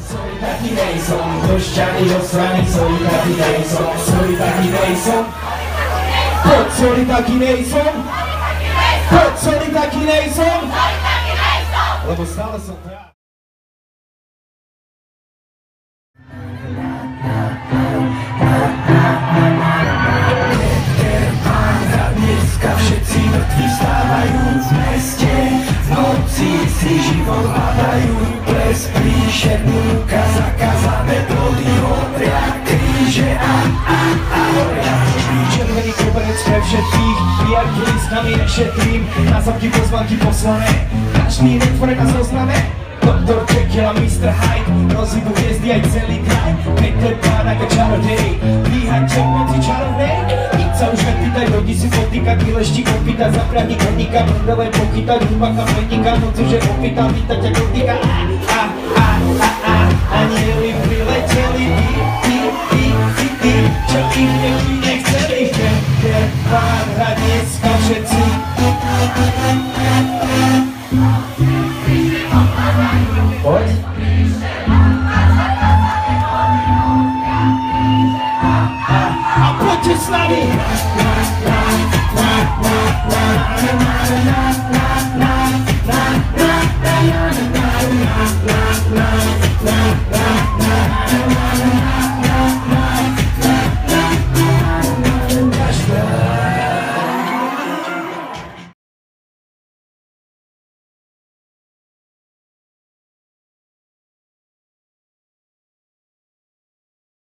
Sorry, taký nejsom, došťaný do strany, sorry, taký nejsom, sorry, taký nejsom. Poď, sorry, taký nejsom. Poď, sorry, taký nejsom. Lebo stále som práv. Dneska všetci mŕtvi stávajú v meste, v noci si život hľadajú, ples príšerný, zakázané plody, horia kríže a horia. Červený koberec pre všetkých, pijarky listami nešetrím, názavky pozvanky poslané, každý netvorek na zozname. Doktor Jekyll a Mr. Hyde, rozídu hviezdy aj celý kraj. Peter Pan ako čarodej, dvíhať temnoci čarovnej. Nič sa už nepýtaj, hodí si potýkať, vylešti kopýtať, zaprahni koníka, mrdele pochytať, hubaka pleníka, noc už je opýta, vítať ako dýka. Anieli prileteli, ty, čo ich niekdy nechceli. Peter Pan hrať dneska všetci.